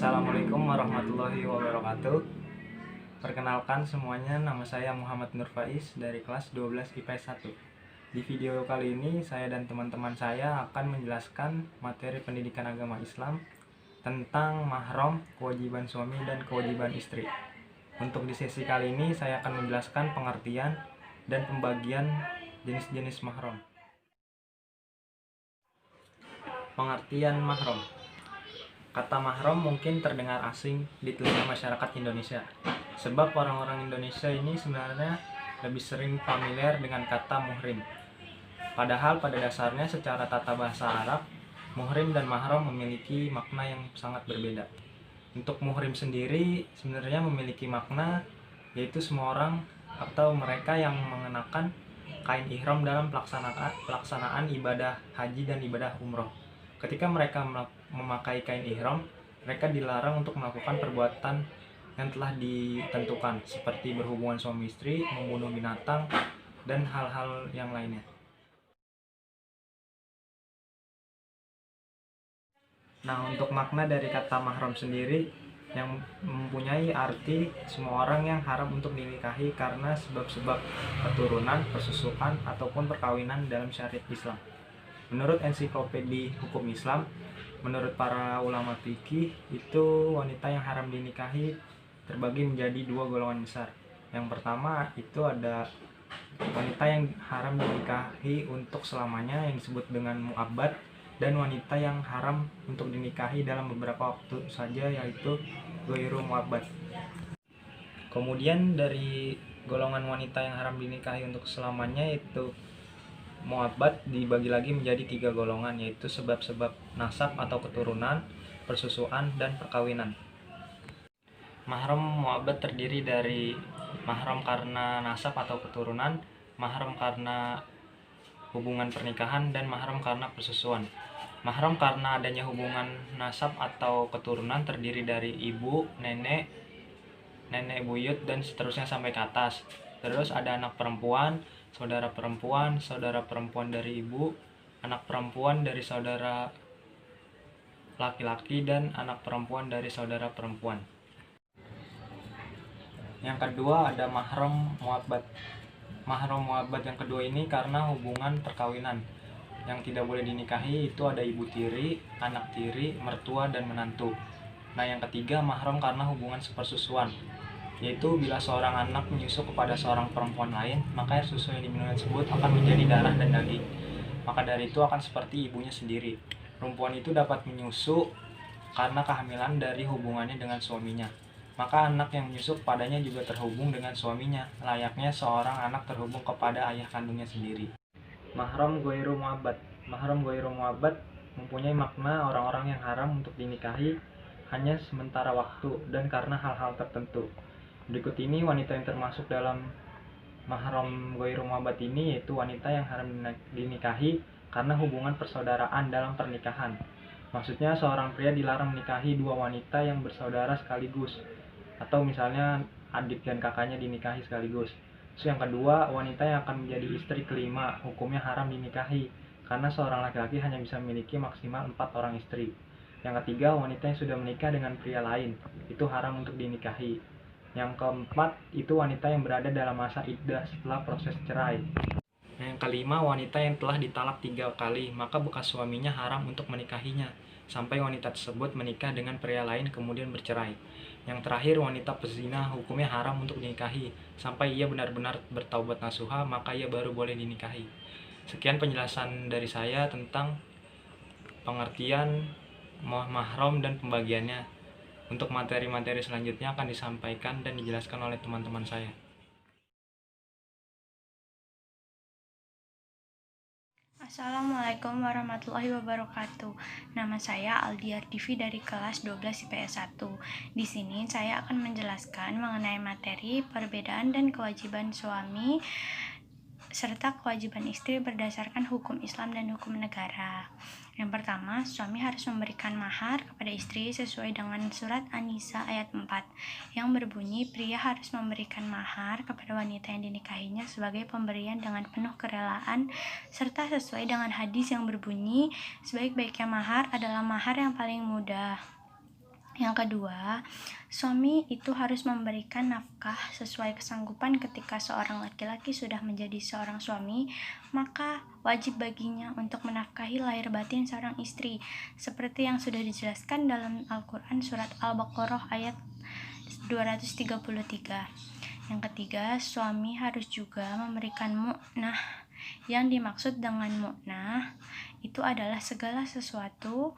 Assalamualaikum warahmatullahi wabarakatuh. Perkenalkan semuanya, nama saya Muhammad Nur Faiz dari kelas 12 IPS 1. Di video kali ini saya dan teman-teman saya akan menjelaskan materi pendidikan agama Islam tentang mahram, kewajiban suami dan kewajiban istri. Untuk di sesi kali ini saya akan menjelaskan pengertian dan pembagian jenis-jenis mahram. Pengertian mahram. Kata mahram mungkin terdengar asing di telinga masyarakat Indonesia, sebab orang-orang Indonesia ini sebenarnya lebih sering familiar dengan kata muhrim. Padahal pada dasarnya secara tata bahasa Arab, muhrim dan mahram memiliki makna yang sangat berbeda. Untuk muhrim sendiri sebenarnya memiliki makna yaitu semua orang atau mereka yang mengenakan kain ihram dalam pelaksanaan ibadah haji dan ibadah umroh. Ketika mereka memakai kain ihram, mereka dilarang untuk melakukan perbuatan yang telah ditentukan, seperti berhubungan suami istri, membunuh binatang, dan hal-hal yang lainnya. Nah, untuk makna dari kata mahram sendiri yang mempunyai arti semua orang yang haram untuk dinikahi karena sebab-sebab keturunan, persusukan, ataupun perkawinan dalam syariat Islam. Menurut ensiklopedia hukum Islam, menurut para ulama fikih, itu wanita yang haram dinikahi terbagi menjadi dua golongan besar. Yang pertama itu ada wanita yang haram dinikahi untuk selamanya yang disebut dengan mu'abbad, dan wanita yang haram untuk dinikahi dalam beberapa waktu saja yaitu ghairu mu'abbad. Kemudian dari golongan wanita yang haram dinikahi untuk selamanya itu mu'abbad dibagi lagi menjadi 3 golongan, yaitu sebab-sebab nasab atau keturunan, persusuan, dan perkawinan. Mahram mu'abbad terdiri dari mahram karena nasab atau keturunan, mahram karena hubungan pernikahan, dan mahram karena persusuan. Mahram karena adanya hubungan nasab atau keturunan terdiri dari ibu, nenek buyut, dan seterusnya sampai ke atas. Terus ada anak perempuan, saudara perempuan dari ibu, anak perempuan dari saudara laki-laki, dan anak perempuan dari saudara perempuan. Yang kedua ada mahram mu'abbad. Mahram mu'abbad yang kedua ini karena hubungan perkawinan. Yang tidak boleh dinikahi itu ada ibu tiri, anak tiri, mertua, dan menantu. Nah, yang ketiga mahram karena hubungan sepersusuan, yaitu bila seorang anak menyusu kepada seorang perempuan lain, maka air susu yang diminum tersebut akan menjadi darah dan daging. Maka dari itu akan seperti ibunya sendiri. Perempuan itu dapat menyusu karena kehamilan dari hubungannya dengan suaminya. Maka anak yang menyusu kepadanya juga terhubung dengan suaminya, layaknya seorang anak terhubung kepada ayah kandungnya sendiri. Mahram ghairu mu'abbad. Mahram ghairu mu'abbad mempunyai makna orang-orang yang haram untuk dinikahi hanya sementara waktu dan karena hal-hal tertentu. Berikut ini wanita yang termasuk dalam mahram ghairu mu'abbad ini, yaitu wanita yang haram dinikahi karena hubungan persaudaraan dalam pernikahan. Maksudnya seorang pria dilarang menikahi dua wanita yang bersaudara sekaligus, atau misalnya adik dan kakaknya dinikahi sekaligus. Terus yang kedua, wanita yang akan menjadi istri kelima hukumnya haram dinikahi karena seorang laki-laki hanya bisa memiliki maksimal 4 orang istri. Yang ketiga, wanita yang sudah menikah dengan pria lain itu haram untuk dinikahi. Yang keempat, itu wanita yang berada dalam masa iddah setelah proses cerai. Yang kelima, wanita yang telah ditalak 3 kali, maka bekas suaminya haram untuk menikahinya, sampai wanita tersebut menikah dengan pria lain kemudian bercerai. Yang terakhir, wanita pezina hukumnya haram untuk dinikahi, sampai ia benar-benar bertaubat nasuha, maka ia baru boleh dinikahi. Sekian penjelasan dari saya tentang pengertian mahram dan pembagiannya. Untuk materi-materi selanjutnya akan disampaikan dan dijelaskan oleh teman-teman saya. Assalamualaikum warahmatullahi wabarakatuh. Nama saya Aldiar Divi dari kelas 12 IPS 1. Di sini saya akan menjelaskan mengenai materi perbedaan dan kewajiban suami serta kewajiban istri berdasarkan hukum Islam dan hukum negara. Yang pertama, suami harus memberikan mahar kepada istri sesuai dengan surat An-Nisa ayat 4 yang berbunyi, pria harus memberikan mahar kepada wanita yang dinikahinya sebagai pemberian dengan penuh kerelaan serta sesuai dengan hadis yang berbunyi, sebaik-baiknya mahar adalah mahar yang paling mudah. Yang kedua, suami itu harus memberikan nafkah sesuai kesanggupan. Ketika seorang laki-laki sudah menjadi seorang suami, maka wajib baginya untuk menafkahi lahir batin seorang istri, seperti yang sudah dijelaskan dalam Al-Quran surat Al-Baqarah ayat 233. Yang ketiga, suami harus juga memberikan mu'nah. Yang dimaksud dengan mu'nah itu adalah segala sesuatu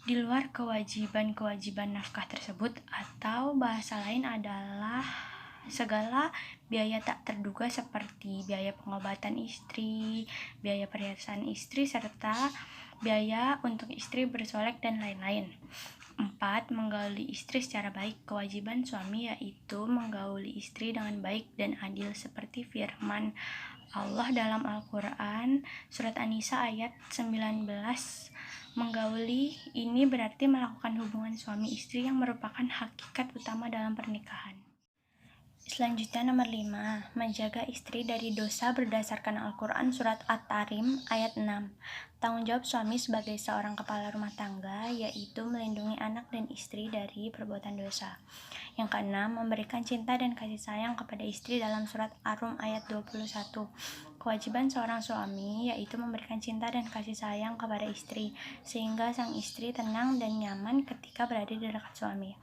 di luar kewajiban nafkah tersebut, atau bahasa lain adalah segala biaya tak terduga seperti biaya pengobatan istri, biaya perhiasan istri, serta biaya untuk istri bersolek dan lain-lain. 4. Menggauli istri secara baik. Kewajiban suami yaitu menggauli istri dengan baik dan adil, seperti firman Allah dalam Al-Quran surat An-Nisa ayat 19. Menggauli ini berarti melakukan hubungan suami istri yang merupakan hakikat utama dalam pernikahan. Selanjutnya nomor 5, menjaga istri dari dosa berdasarkan Al-Quran surat At-Tarim ayat 6. Tanggung jawab suami sebagai seorang kepala rumah tangga yaitu melindungi anak dan istri dari perbuatan dosa. Yang keenam, memberikan cinta dan kasih sayang kepada istri dalam surat Ar-Rum ayat 21. Kewajiban seorang suami yaitu memberikan cinta dan kasih sayang kepada istri, sehingga sang istri tenang dan nyaman ketika berada di dekat suami.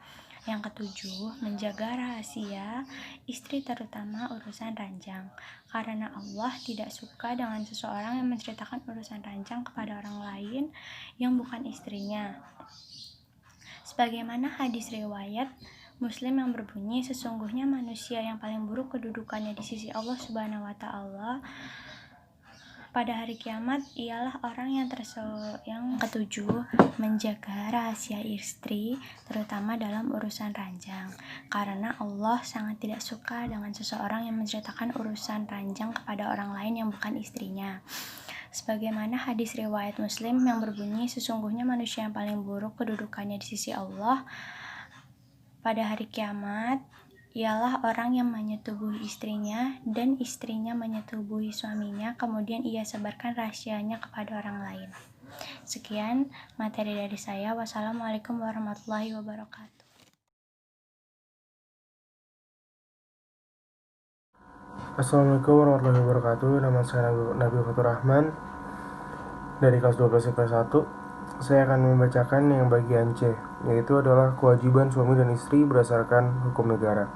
Yang ketujuh, menjaga rahasia istri, terutama urusan ranjang, karena Allah tidak suka dengan seseorang yang menceritakan urusan ranjang kepada orang lain yang bukan istrinya. Sebagaimana hadis riwayat Muslim yang berbunyi, sesungguhnya manusia yang paling buruk kedudukannya di sisi Allah Subhanahu wa Ta'ala pada hari kiamat ialah orang yang ketujuh, menjaga rahasia istri, terutama dalam urusan ranjang, karena Allah sangat tidak suka dengan seseorang yang menceritakan urusan ranjang kepada orang lain yang bukan istrinya. Sebagaimana hadis riwayat Muslim yang berbunyi, sesungguhnya manusia yang paling buruk kedudukannya di sisi Allah pada hari kiamat ialah orang yang menyetubuhi istrinya dan istrinya menyetubuhi suaminya, kemudian ia sebarkan rahasianya kepada orang lain. Sekian materi dari saya. Wassalamualaikum warahmatullahi wabarakatuh. Assalamualaikum warahmatullahi wabarakatuh. Nama saya Nabil Fatur Rahman dari kelas 12 IPS 1. Saya akan membacakan yang bagian C, yaitu adalah kewajiban suami dan istri berdasarkan hukum negara.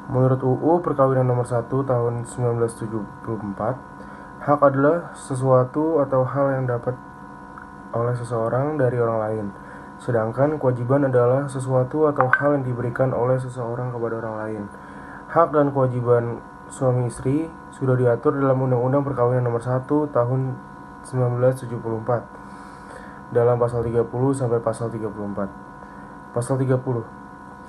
Menurut UU Perkawinan Nomor 1 Tahun 1974, hak adalah sesuatu atau hal yang dapat oleh seseorang dari orang lain. Sedangkan kewajiban adalah sesuatu atau hal yang diberikan oleh seseorang kepada orang lain. Hak dan kewajiban suami istri sudah diatur dalam Undang-Undang Perkawinan Nomor 1 Tahun 1974 dalam pasal 30 sampai pasal 34. Pasal 30.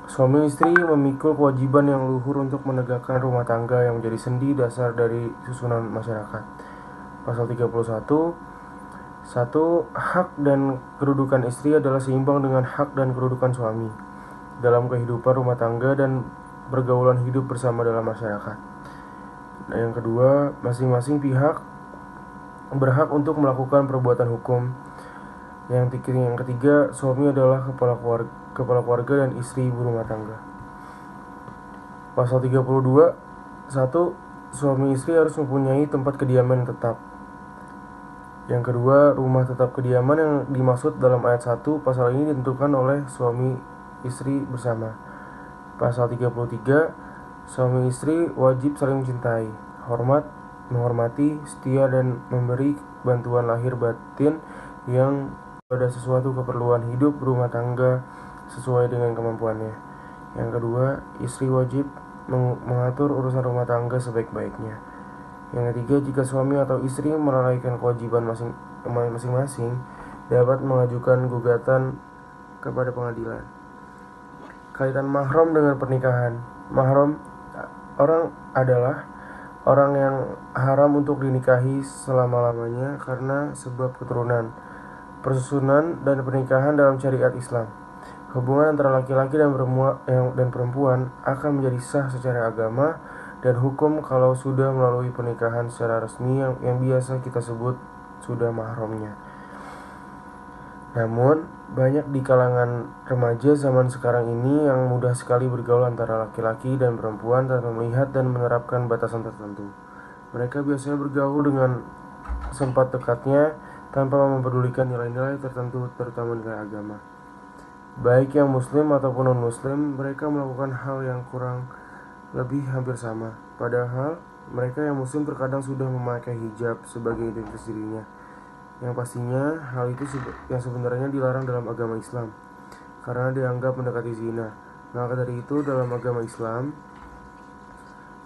Suami istri memikul kewajiban yang luhur untuk menegakkan rumah tangga yang menjadi sendi dasar dari susunan masyarakat. Pasal 31. 1. Hak dan kedudukan istri adalah seimbang dengan hak dan kedudukan suami dalam kehidupan rumah tangga dan pergaulan hidup bersama dalam masyarakat. Nah, yang kedua, masing-masing pihak berhak untuk melakukan perbuatan hukum. Yang ketiga, suami adalah kepala keluarga dan istri ibu rumah tangga. Pasal 32. 1. Suami istri harus mempunyai tempat kediaman tetap. Yang kedua, rumah tetap kediaman yang dimaksud dalam ayat 1 pasal ini ditentukan oleh suami istri bersama. Pasal 33. Suami istri wajib saling mencintai, menghormati, setia, dan memberi bantuan lahir batin yang pada sesuatu keperluan hidup rumah tangga sesuai dengan kemampuannya. Yang kedua, istri wajib mengatur urusan rumah tangga sebaik-baiknya. Yang ketiga, jika suami atau istri melalaikan kewajiban masing-masing, dapat mengajukan gugatan kepada pengadilan. Kaitan mahram dengan pernikahan. Mahram adalah orang yang haram untuk dinikahi selama-lamanya karena sebab keturunan, persusunan, dan pernikahan dalam syariat Islam. Hubungan antara laki-laki dan perempuan akan menjadi sah secara agama dan hukum kalau sudah melalui pernikahan secara resmi yang biasa kita sebut sudah mahramnya. Namun, banyak di kalangan remaja zaman sekarang ini yang mudah sekali bergaul antara laki-laki dan perempuan tanpa melihat dan menerapkan batasan tertentu. Mereka biasanya bergaul dengan sempat dekatnya tanpa mempedulikan nilai-nilai tertentu, terutama nilai agama. Baik yang muslim ataupun non-muslim, mereka melakukan hal yang kurang lebih hampir sama. Padahal, mereka yang muslim terkadang sudah memakai hijab sebagai identitas dirinya. Yang pastinya, hal itu yang sebenarnya dilarang dalam agama Islam, karena dianggap mendekati zina. Maka dari itu, dalam agama Islam,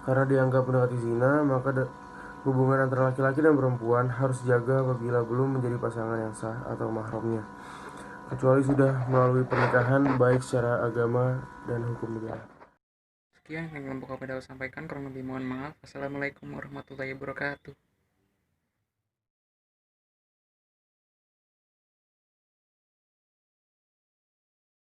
karena dianggap mendekati zina, maka hubungan antara laki-laki dan perempuan harus dijaga apabila belum menjadi pasangan yang sah atau mahramnya, kecuali sudah melalui pernikahan baik secara agama dan hukum negara. Sekian yang kelompok kami dapat sampaikan, kurang lebih mohon maaf. Assalamualaikum warahmatullahi wabarakatuh.